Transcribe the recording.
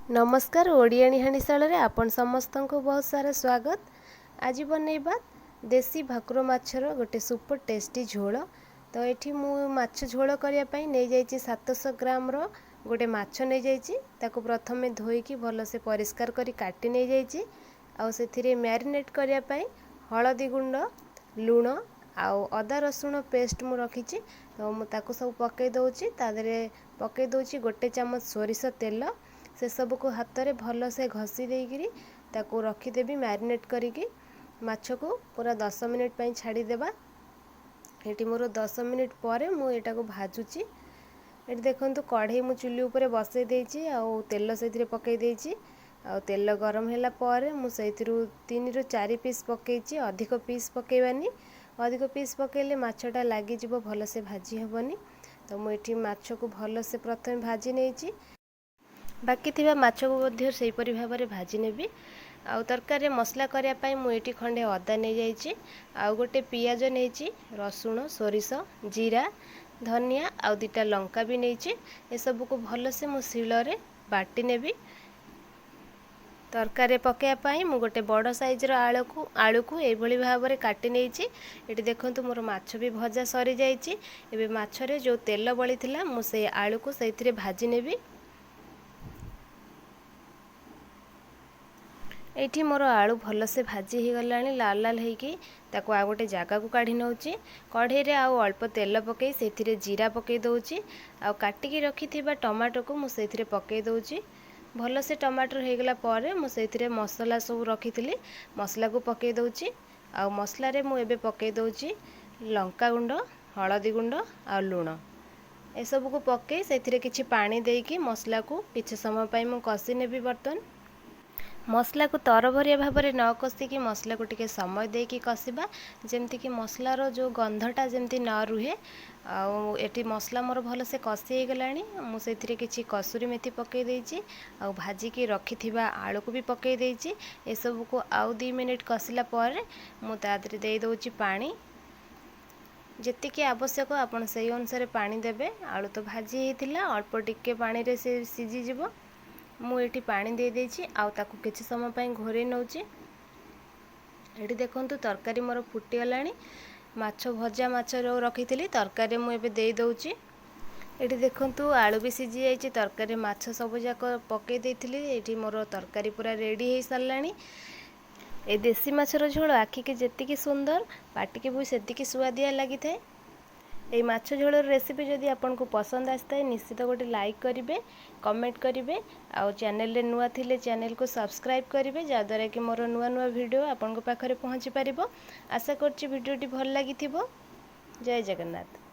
नमस्कार ओडियाणी हांडीशाला रे आपण समस्त को बहुत सारा स्वागत। आज बनैबा देसी भाकुर माछर गोटे सुपर टेस्टी झोल। तो ये मु माछ झोल करने नहीं जाइए 700 ग्राम रो गोटे माछ नहीं जाइए ताको प्रथमे धोईकी भल से परिष्कार करी काटी नहीं जाइए आउ से मैरिनेट करने हलदी गुंड लुण आउ अदा रसुण पेस्ट मु रखी। तो मुझे सब पकई दूची तादे पकई दूची गोटे चामच सोरिष तेल से सब को हाथ में भल से घसी देकरी ताकू रखीदेवी मैरिनेट करिकी माछ को पूरा 10 मिनिट छाड़देबा। ये मोर 10 मिनिट पर मुझा को भाजुची। ये देखो कढ़ई मु चुली उपर बसई देची आउ तेल से पकई देची आउ तेल गरम होला पर मुझे 3 ରୁ 4 पीस पकईची। अधिक पीस पकईबानी, अधिक पीस पकईले माछटा लगी जीव भल से भाजी हेबनी। तो मुझे माछ को भल से प्रथम भाजी नहीं बाकी थिबा माछ को मध्य सेहीपरि भाबरे भाजी नेबी। आउ तरकारी मसला करने मुझे खंडे अदा नहीं जाइए आउ गोटे पियाज नहीं रसुण सोरिष जीरा धनिया आउ 2टा लंका भी नहीं। ये सब को भल से मु शिଳରେ बाटी नेबी। तरकारी पकाइबाई मु गोटे बड़ साइजर आलू को यही भाव में काटी नहीं। ये देखो मोर माछ भी भजा सरी जाइए। एबे माछरे जो तेल बली थिला मु से आलू को से भाजी नेबी। ये मोर आलू भल से भाजी हो गला लाल लाल होगी ताको आ गोटे जगह को काढ़ी नौची। कढ़ई रे आउ अल्प तेल पकई से जीरा पकई दौची आउ काटिकी रखी टमाटो को मुझे पकई दौची। भल से टमाटर हो गला पर मुझे मसला सब रखी मसला को पकई दौची आउ मसला रे मु एबे पकई दौची लंका गुंड हलदी गुंड आ लुण ए सब को पकई से किछि पानी देकी मसला को किछि समय पई मु कसी नेबी। बर्तन मसला को तरभरिया भाव में न कषिकी मसला को टिके समय देकी कषिबा जेमती कि मसलार जो गंधटा जमती न रुहे। आउ मसला मोर भल से कषि हो गलानी मुझे किछि कसुरी मेथी पकई देछि आउ भाजिकी रखी आलू को भी पकई देछि। ए सब को आउ 2 मिनिट कषिला पर मु तादरे दे दउछि पानी जेतिकी आवश्यक आपण से अनुसार पानी देबे। आलू तो भाजी होइतिला अल्प टिके पानी रे से सिझी जिवो। मुझे पानी दे देछि आउ ताकू किछि समय पई घोरे नउछि। एठी देखंतु तरकारी मोर फुटी गलानी माछ भजा माछ रो रखिथिली तरकारी मु एबे दे दउछि। एठी देखंतु आलू भी सिझी जाइछि तरकारी माछ सब जाक पकई देथिली। एठी मोर तरकारी पूरा रेडी हो सारलानी। ए देसी माछर झोल आखि के जेतिकी सुंदर पाटी के भी सेतिकी सुआदिया लागि थाए। এই মাছ ঝোলর রেসিপি যদি আপনার পসন্দ আসে নিশ্চিত গোটে লাইক করবে কমেন্ট করবে আর চ্যানেল নুয়া থিলে চ্যানেল को सब्सक्राइब करेंगे जहाँद्वारा कि मोर नुआ नुआ वीडियो आपन पाखरे पहुँची पारिबो। आशा करछि वीडियोटी भल लागिथिबो। जय जगन्नाथ।